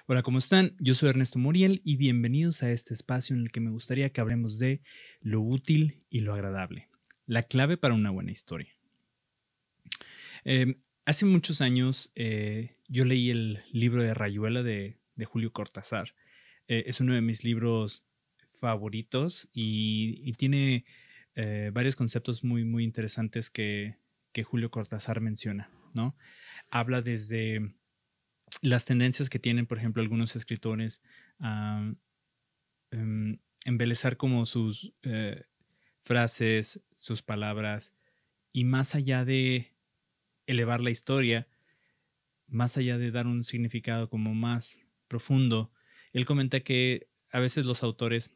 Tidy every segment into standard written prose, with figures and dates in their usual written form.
Hola, ¿cómo están? Yo soy Ernesto Muriel y bienvenidos a este espacio en el que me gustaría que hablemos de lo útil y lo agradable, la clave para una buena historia. Hace muchos años yo leí el libro de Rayuela de Julio Cortázar. Es uno de mis libros favoritos y tiene varios conceptos muy interesantes que Julio Cortázar menciona, ¿no? Habla desde las tendencias que tienen, por ejemplo, algunos escritores a embelezar como sus frases, sus palabras, y más allá de elevar la historia, más allá de dar un significado como más profundo, él comenta que a veces los autores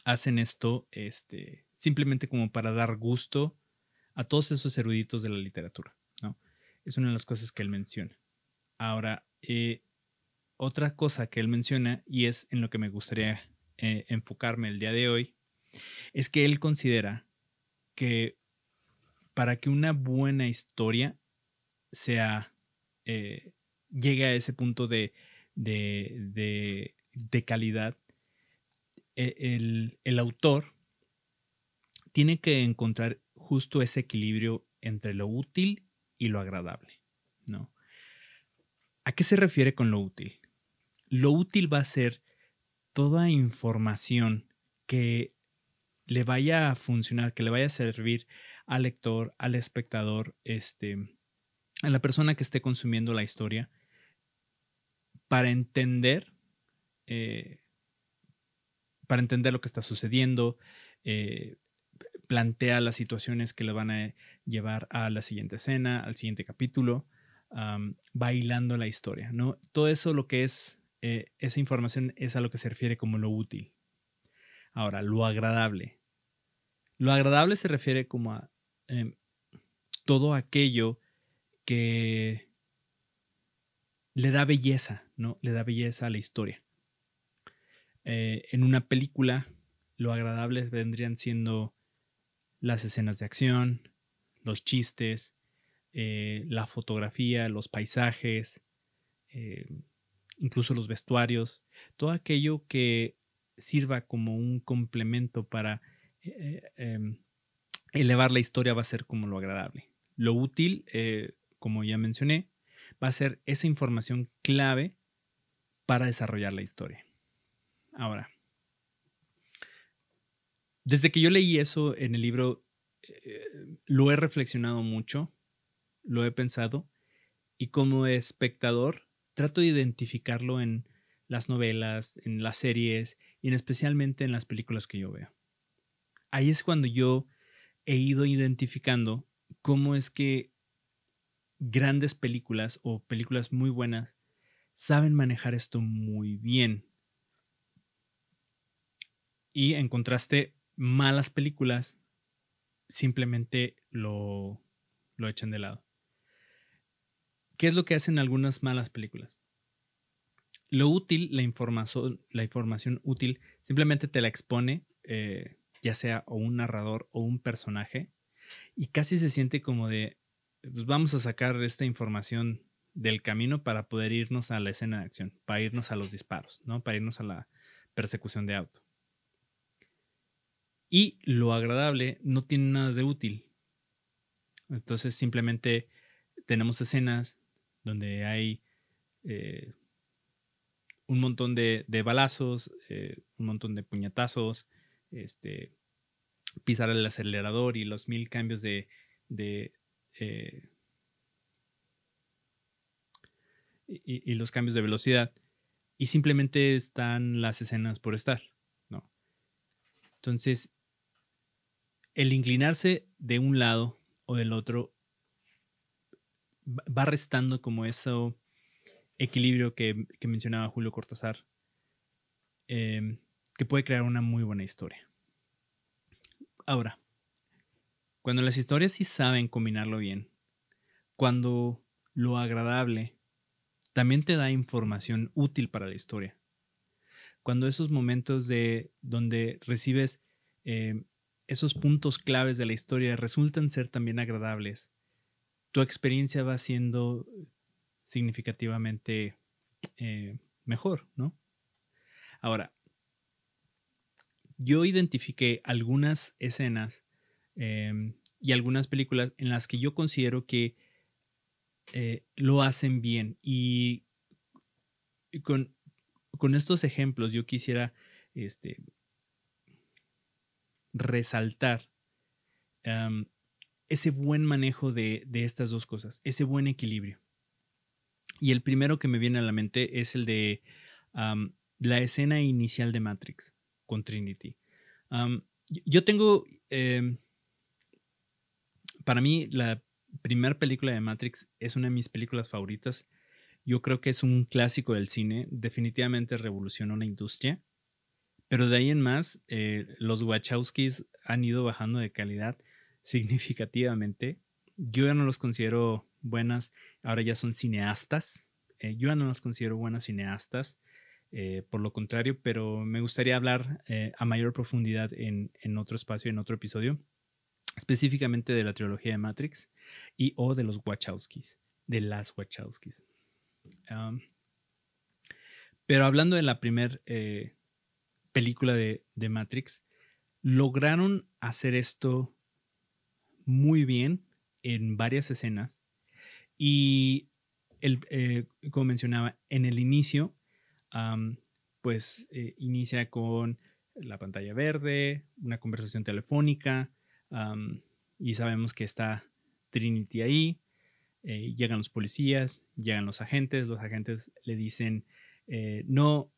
hacen esto simplemente como para dar gusto a todos esos eruditos de la literatura, ¿no? Es una de las cosas que él menciona. Ahora, otra cosa que él menciona, y es en lo que me gustaría enfocarme el día de hoy, es que él considera que para que una buena historia sea, llegue a ese punto de calidad, el autor tiene que encontrar justo ese equilibrio entre lo útil y lo agradable, ¿no? ¿A qué se refiere con lo útil? Lo útil va a ser toda información que le vaya a funcionar, que le vaya a servir al lector, al espectador, a la persona que esté consumiendo la historia, para entender, eh, para entender lo que está sucediendo, eh, plantea las situaciones que le van a llevar a la siguiente escena, al siguiente capítulo, va hilando la historia, ¿no? Todo eso, lo que es esa información, es a lo que se refiere como lo útil. Ahora, lo agradable. Lo agradable se refiere como a em, todo aquello que le da belleza, ¿no? Le da belleza a la historia. En una película, lo agradable vendrían siendo las escenas de acción, los chistes, la fotografía, los paisajes, eh, incluso los vestuarios, todo aquello que sirva como un complemento para elevar la historia va a ser como lo agradable. Lo útil, como ya mencioné, va a ser esa información clave para desarrollar la historia. Ahora, desde que yo leí eso en el libro, eh, lo he reflexionado mucho, lo he pensado, y como espectador trato de identificarlo en las novelas, en las series y en especialmente en las películas que yo veo. Ahí es cuando yo he ido identificando cómo es que grandes películas o películas muy buenas saben manejar esto muy bien. Y en contraste, malas películas simplemente lo echan de lado. ¿Qué es lo que hacen algunas malas películas? Lo útil, la información útil, simplemente te la expone, ya sea o un narrador o un personaje, y casi se siente como de, pues vamos a sacar esta información del camino para poder irnos a la escena de acción, para irnos a los disparos, ¿no? Para irnos a la persecución de auto. Y lo agradable no tiene nada de útil. Entonces simplemente tenemos escenas donde hay eh, un montón de balazos, un montón de puñetazos, este, pisar el acelerador y los mil cambios de eh, y los cambios de velocidad. Y simplemente están las escenas por estar, ¿no? Entonces, el inclinarse de un lado o del otro va restando como ese equilibrio que mencionaba Julio Cortázar, eh, que puede crear una muy buena historia. Ahora, cuando las historias sí saben combinarlo bien, cuando lo agradable también te da información útil para la historia, cuando esos momentos de donde recibes eh, esos puntos claves de la historia resultan ser también agradables, tu experiencia va siendo significativamente mejor, ¿no? Ahora, yo identifiqué algunas escenas y algunas películas en las que yo considero que lo hacen bien. Y con estos ejemplos yo quisiera este, resaltar um, ese buen manejo de estas dos cosas, ese buen equilibrio. Y el primero que me viene a la mente es el de la escena inicial de Matrix con Trinity. Yo tengo, para mí, la primera película de Matrix es una de mis películas favoritas. Yo creo que es un clásico del cine, definitivamente revolucionó la industria, pero de ahí en más, los Wachowskis han ido bajando de calidad significativamente. Yo ya no los considero buenas, ahora ya son cineastas. Yo ya no las considero buenas cineastas, por lo contrario, pero me gustaría hablar a mayor profundidad en otro espacio, en otro episodio, específicamente de la trilogía de Matrix y o de los Wachowskis, de las Wachowskis. Pero hablando de la primera película de Matrix, lograron hacer esto muy bien en varias escenas y como mencionaba, en el inicio, pues inicia con la pantalla verde, una conversación telefónica, y sabemos que está Trinity ahí. Llegan los policías, llegan los agentes le dicen no,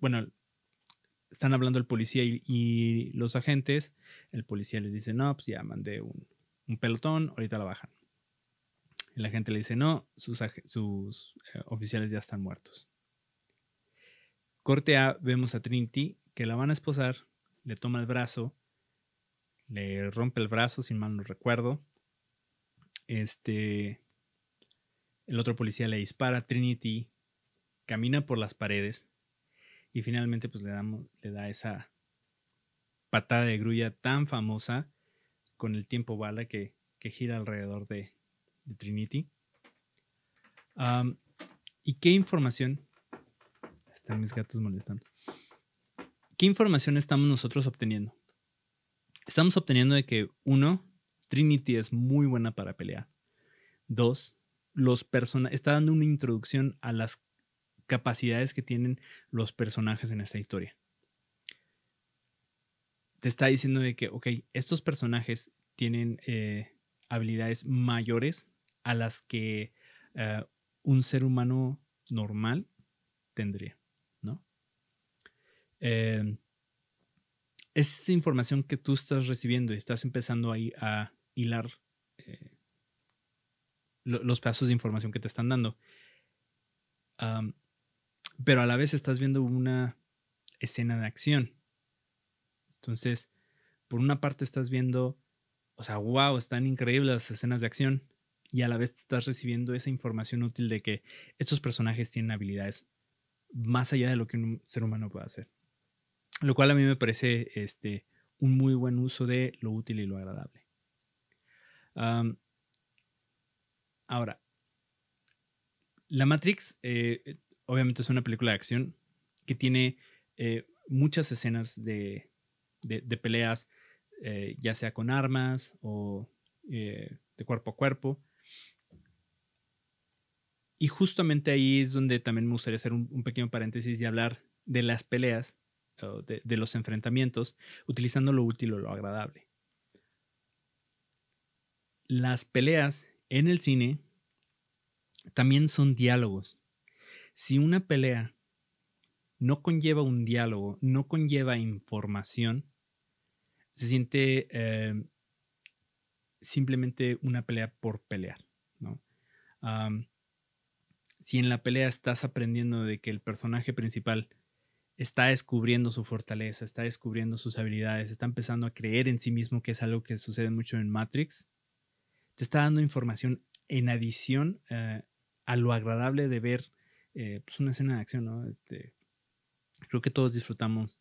bueno, están hablando el policía y los agentes, el policía les dice no, pues ya mandé un pelotón, ahorita la bajan. El agente le dice no, sus oficiales ya están muertos. Corte A, vemos a Trinity que la van a esposar, le toma el brazo, le rompe el brazo, sin mal no recuerdo. El otro policía le dispara, Trinity camina por las paredes y finalmente pues le da esa patada de grulla tan famosa con el tiempo bala que gira alrededor de Trinity. ¿Y qué información? Están mis gatos molestando. ¿Qué información estamos nosotros obteniendo? Estamos obteniendo de que, uno, Trinity es muy buena para pelear. Dos, está dando una introducción a las capacidades que tienen los personajes en esta historia. Te está diciendo de que, ok, estos personajes tienen habilidades mayores a las que un ser humano normal tendría, ¿no? Es información que tú estás recibiendo y estás empezando ahí a hilar los pedazos de información que te están dando. Pero a la vez estás viendo una escena de acción. Entonces, por una parte estás viendo, o sea, wow, están increíbles las escenas de acción, y a la vez estás recibiendo esa información útil de que estos personajes tienen habilidades más allá de lo que un ser humano puede hacer. Lo cual a mí me parece un muy buen uso de lo útil y lo agradable. Ahora, La Matrix obviamente es una película de acción que tiene muchas escenas de peleas, ya sea con armas o de cuerpo a cuerpo. Y justamente ahí es donde también me gustaría hacer un pequeño paréntesis y hablar de las peleas, de los enfrentamientos, utilizando lo útil o lo agradable. Las peleas en el cine también son diálogos. Si una pelea no conlleva un diálogo, no conlleva información, se siente simplemente una pelea por pelear, ¿no? Si en la pelea estás aprendiendo de que el personaje principal está descubriendo su fortaleza, está descubriendo sus habilidades, está empezando a creer en sí mismo, que es algo que sucede mucho en Matrix, te está dando información en adición a lo agradable de ver pues una escena de acción, ¿no? Creo que todos disfrutamos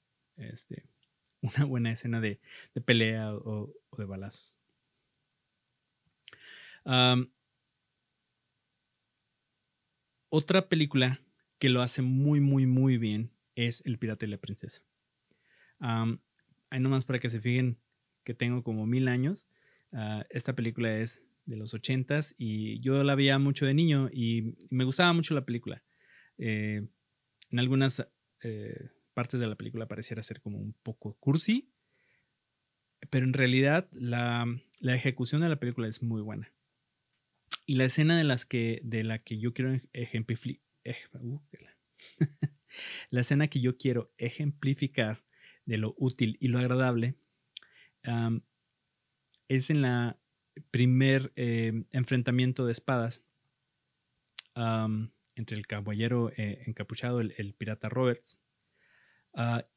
una buena escena de pelea o de balazos. Otra película que lo hace muy, muy, muy bien es El Pirata y la Princesa. Ahí nomás para que se fijen que tengo como 1000 años. Esta película es de los 80s y yo la veía mucho de niño y me gustaba mucho la película. En algunas partes de la película pareciera ser como un poco cursi, pero en realidad la ejecución de la película es muy buena. Y la escena de la que yo quiero ejemplificar, la escena que yo quiero ejemplificar de lo útil y lo agradable es en la primer enfrentamiento de espadas entre el caballero encapuchado, el pirata Roberts,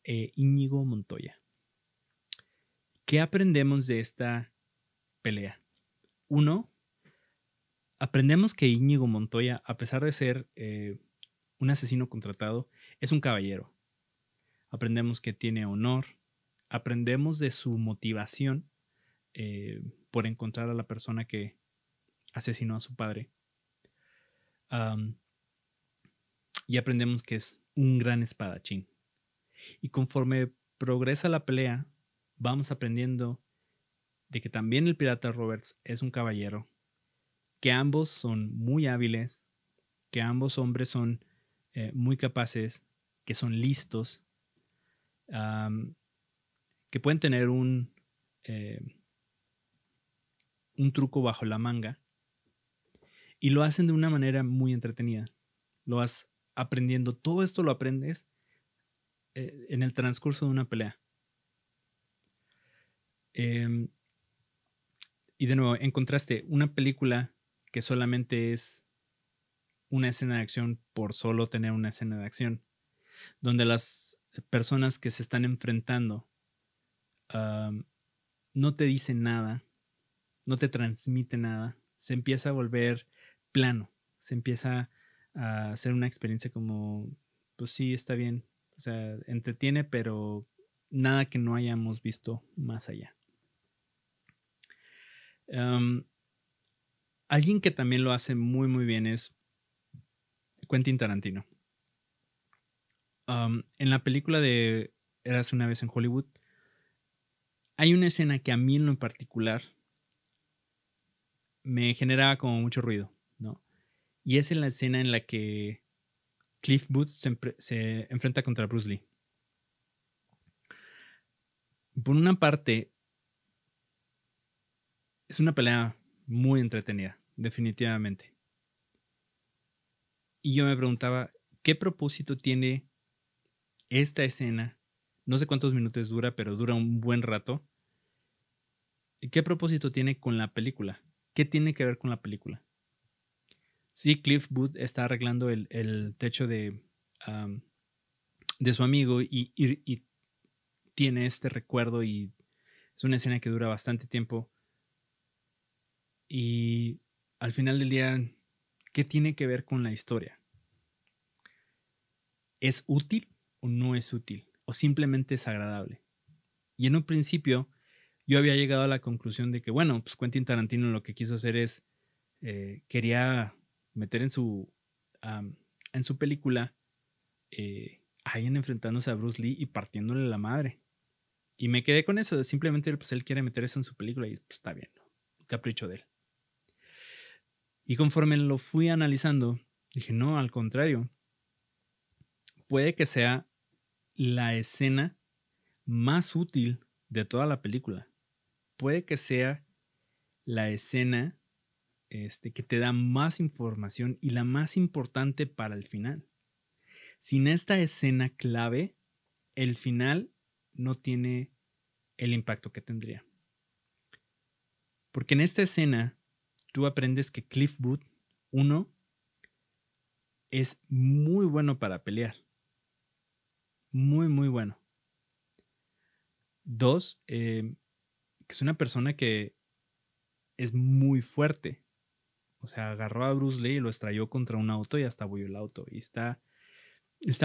Íñigo Montoya. ¿Qué aprendemos de esta pelea? Uno, aprendemos que Íñigo Montoya, a pesar de ser un asesino contratado, es un caballero. Aprendemos que tiene honor. Aprendemos de su motivación por encontrar a la persona que asesinó a su padre. Y aprendemos que es un gran espadachín. Y conforme progresa la pelea, vamos aprendiendo de que también el pirata Roberts es un caballero, que ambos son muy hábiles, que ambos hombres son muy capaces, que son listos, que pueden tener un truco bajo la manga y lo hacen de una manera muy entretenida. Lo vas aprendiendo, todo esto lo aprendes en el transcurso de una pelea. Y de nuevo, encontraste una película que solamente es una escena de acción por solo tener una escena de acción, donde las personas que se están enfrentando no te dicen nada, no te transmite nada, se empieza a volver plano, se empieza a hacer una experiencia como, pues sí, está bien, o sea, entretiene, pero nada que no hayamos visto más allá. Alguien que también lo hace muy muy bien es Quentin Tarantino. En la película de Érase una vez en Hollywood hay una escena que a mí en lo particular me generaba como mucho ruido, ¿no? Y es en la escena en la que Cliff Booth se enfrenta contra Bruce Lee. Por una parte, es una pelea muy entretenida, definitivamente. Y yo me preguntaba, ¿qué propósito tiene esta escena? No sé cuántos minutos dura, pero dura un buen rato. ¿Qué propósito tiene con la película? ¿Qué tiene que ver con la película? Sí, Cliff Booth está arreglando el techo de su amigo y tiene este recuerdo y es una escena que dura bastante tiempo. Y al final del día, ¿qué tiene que ver con la historia? ¿Es útil o no es útil? ¿O simplemente es agradable? Y en un principio yo había llegado a la conclusión de que, bueno, pues Quentin Tarantino lo que quiso hacer es, quería meter en su película alguien enfrentándose a Bruce Lee y partiéndole la madre. Y me quedé con eso, simplemente pues él quiere meter eso en su película y pues está bien, ¿no? Capricho de él. Y conforme lo fui analizando, dije, no, al contrario, puede que sea la escena más útil de toda la película. Puede que sea la escena que te da más información y la más importante para el final. Sin esta escena clave, el final no tiene el impacto que tendría. Porque en esta escena tú aprendes que Cliff Booth, uno, es muy bueno para pelear. Muy, muy bueno. Dos, que es una persona que es muy fuerte. O sea, agarró a Bruce Lee y lo estrelló contra un auto y hasta volvió el auto. Y está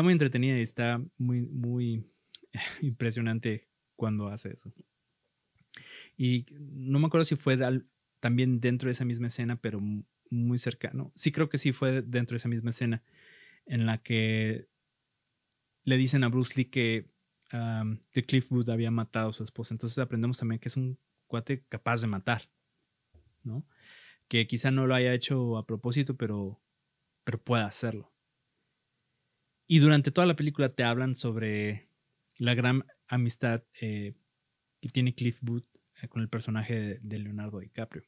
muy entretenida y está muy, muy impresionante cuando hace eso. Y no me acuerdo si fue también dentro de esa misma escena, pero muy cercano. Sí, creo que sí fue dentro de esa misma escena en la que le dicen a Bruce Lee que Cliff Booth había matado a su esposa. Entonces aprendemos también que es un cuate capaz de matar, ¿no? Que quizá no lo haya hecho a propósito, pero puede hacerlo. Y durante toda la película te hablan sobre la gran amistad que tiene Cliff Booth con el personaje de Leonardo DiCaprio.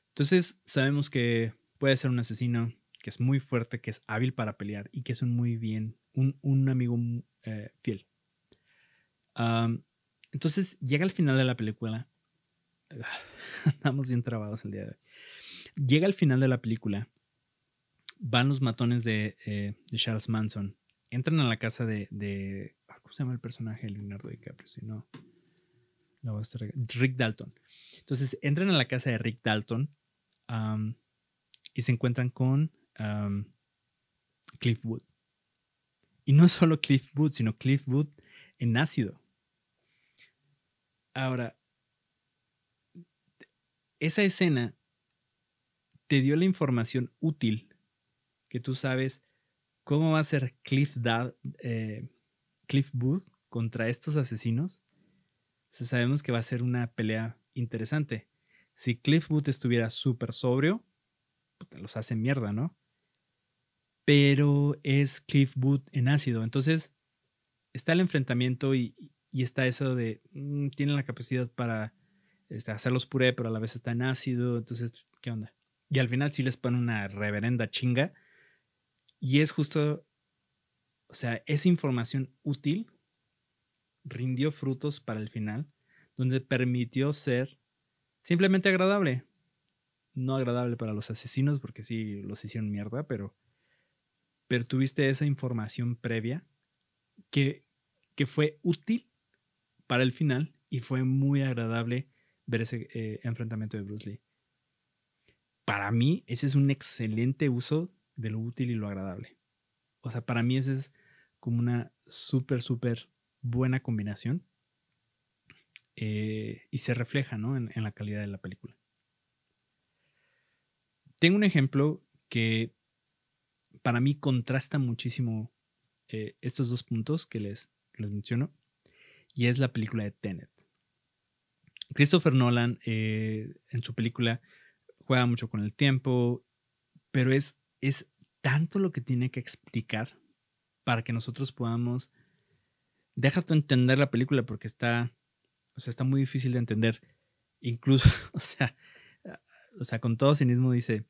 Entonces sabemos que puede ser un asesino que es muy fuerte, que es hábil para pelear y que es un amigo fiel. Entonces llega al final de la película. Andamos bien trabados el día de hoy. Llega al final de la película. Van los matones de Charles Manson. Entran a la casa de ¿cómo se llama el personaje de Leonardo DiCaprio? Si no, lo voy a estar... Rick Dalton. Entonces entran a la casa de Rick Dalton y se encuentran con Cliff Booth. Y no solo Cliff Booth, sino Cliff Booth en ácido. Ahora, esa escena te dio la información útil que tú sabes cómo va a ser Cliff Booth contra estos asesinos. O sea, sabemos que va a ser una pelea interesante. Si Cliff Booth estuviera súper sobrio, los hace mierda, ¿no? Pero es Cliff Booth en ácido. Entonces está el enfrentamiento y está eso de tiene la capacidad para hacerlos puré, pero a la vez está en ácido. Entonces, ¿qué onda? Y al final sí les pone una reverenda chinga. Y es justo, o sea, esa información útil rindió frutos para el final, donde permitió ser simplemente agradable. No agradable para los asesinos, porque sí los hicieron mierda, pero tuviste esa información previa que fue útil para el final y fue muy agradable ver ese enfrentamiento de Bruce Lee. Para mí, ese es un excelente uso de lo útil y lo agradable. O sea, para mí ese es como una súper buena combinación y se refleja, ¿no? en la calidad de la película. Tengo un ejemplo que para mí contrasta muchísimo estos dos puntos que les menciono, y es la película de Tenet. Christopher Nolan en su película juega mucho con el tiempo, pero es tanto lo que tiene que explicar para que nosotros podamos... Déjate entender la película porque está muy difícil de entender. Incluso, o sea, con todo cinismo dice,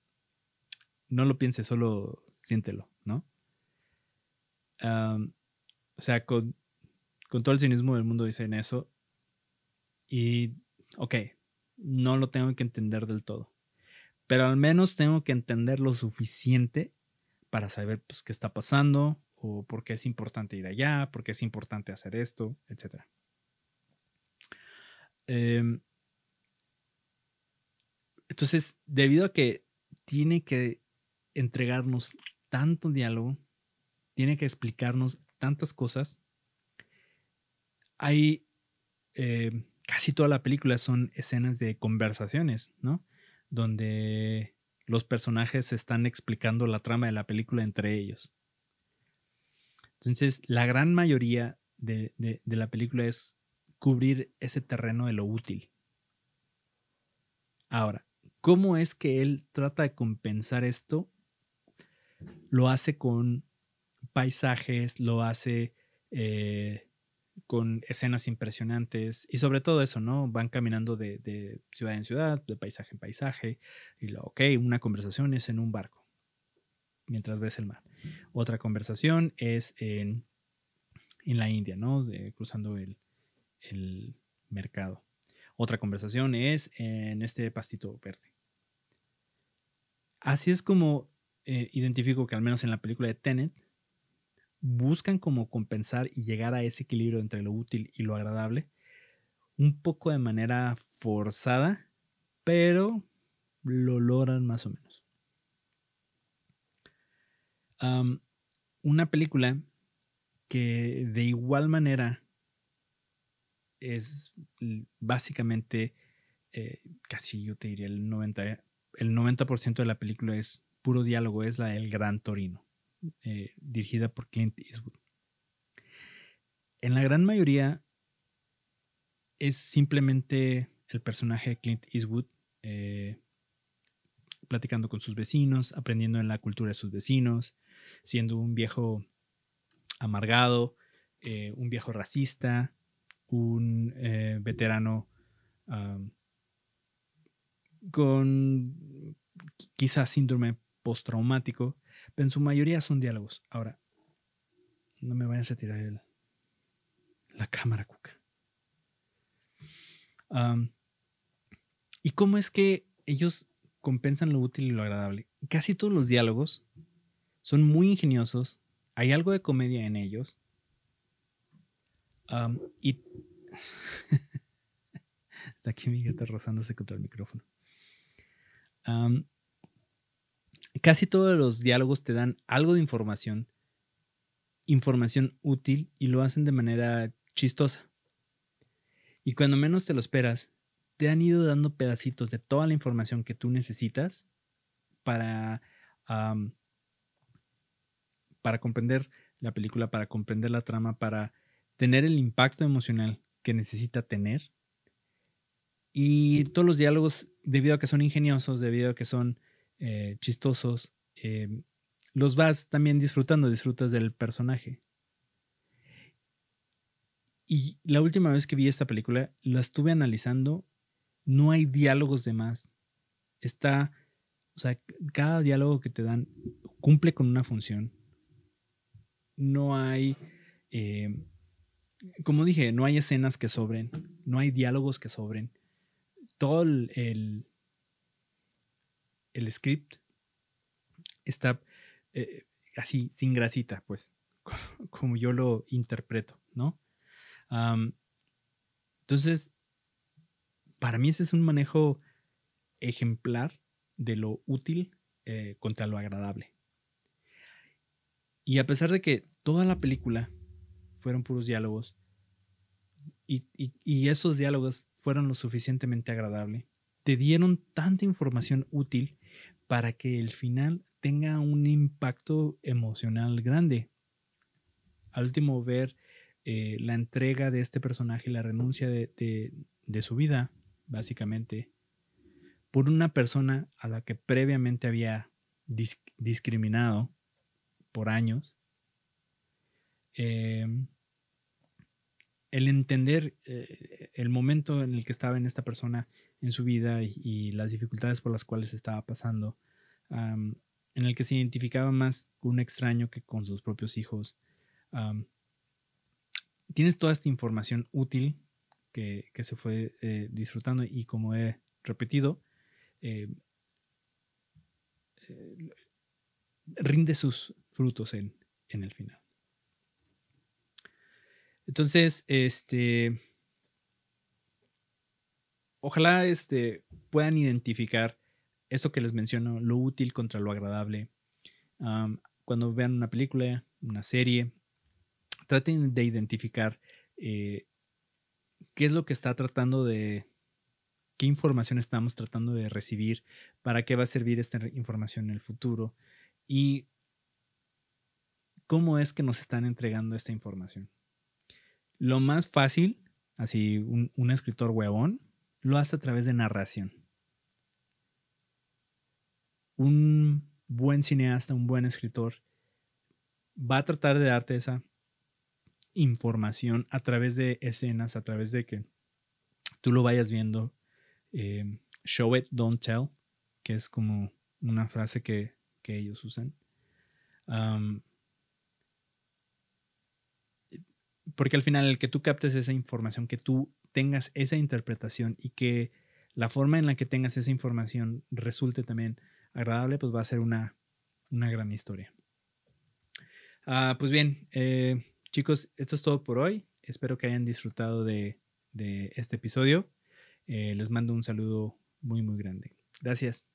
no lo pienses, solo siéntelo, ¿no? O sea, con todo el cinismo del mundo dicen eso. Y, ok, no lo tengo que entender del todo. Pero al menos tengo que entender lo suficiente para saber pues, qué está pasando o por qué es importante ir allá, por qué es importante hacer esto, etc. Entonces, debido a que tiene que entregarnos tanto diálogo, tiene que explicarnos tantas cosas, hay casi toda la película son escenas de conversaciones, ¿no? Donde los personajes se están explicando la trama de la película entre ellos. Entonces, la gran mayoría de la película es cubrir ese terreno de lo útil. Ahora, ¿cómo es que él trata de compensar esto? Lo hace con paisajes, lo hace con escenas impresionantes y sobre todo eso, ¿no? Van caminando de ciudad en ciudad, de paisaje en paisaje y una conversación es en un barco mientras ves el mar. Otra conversación es en la India, ¿no? Cruzando el mercado. Otra conversación es en este pastito verde. Así es como identifico que al menos en la película de Tenet buscan como compensar y llegar a ese equilibrio entre lo útil y lo agradable, un poco de manera forzada, pero lo logran más o menos. Una película que de igual manera es básicamente casi yo te diría el 90 el 90% de la película es puro diálogo, es la del Gran Torino, dirigida por Clint Eastwood. En la gran mayoría es simplemente el personaje de Clint Eastwood platicando con sus vecinos, aprendiendo en la cultura de sus vecinos, siendo un viejo amargado, un viejo racista, un veterano con quizás síndrome postraumático, pero en su mayoría son diálogos. Ahora, no me vayas a tirar la cámara, Cuca. ¿Y cómo es que ellos compensan lo útil y lo agradable? Casi todos los diálogos son muy ingeniosos, hay algo de comedia en ellos, y está aquí mi gata rozándose contra el micrófono. Casi todos los diálogos te dan algo de información útil, y lo hacen de manera chistosa. Y cuando menos te lo esperas, te han ido dando pedacitos de toda la información que tú necesitas para comprender la película, para comprender la trama, para tener el impacto emocional que necesita tener. Y todos los diálogos, debido a que son ingeniosos, debido a que son chistosos, los vas también disfrutas del personaje. Y la última vez que vi esta película, la estuve analizando, no hay diálogos de más. O sea, cada diálogo que te dan cumple con una función. No hay, como dije, no hay escenas que sobren, no hay diálogos que sobren. Todo el script está así, sin grasita, pues, como yo lo interpreto, ¿no? Entonces, para mí ese es un manejo ejemplar de lo útil contra lo agradable. Y a pesar de que toda la película fueron puros diálogos y esos diálogos fueron lo suficientemente agradables, te dieron tanta información útil para que el final tenga un impacto emocional grande. Al último, ver la entrega de este personaje, la renuncia de su vida, básicamente, por una persona a la que previamente había discriminado por años. El entender el momento en el que estaba en esta persona en su vida y las dificultades por las cuales estaba pasando, en el que se identificaba más con un extraño que con sus propios hijos. Tienes toda esta información útil que se fue disfrutando, y como he repetido, rinde sus frutos en el final. Entonces, ojalá puedan identificar esto que les menciono, lo útil contra lo agradable. Cuando vean una película, una serie, traten de identificar qué es lo que está tratando de, qué información estamos tratando de recibir, para qué va a servir esta información en el futuro y cómo es que nos están entregando esta información. Lo más fácil, así un escritor huevón, lo hace a través de narración. Un buen cineasta, un buen escritor, va a tratar de darte esa información a través de escenas, a través de que tú lo vayas viendo. Show it, don't tell, que es como una frase que ellos usan. Porque al final, el que tú captes esa información, que tú tengas esa interpretación y que la forma en la que tengas esa información resulte también agradable, pues va a ser una gran historia. Pues bien, chicos, esto es todo por hoy. Espero que hayan disfrutado de este episodio. Les mando un saludo muy, muy grande. Gracias.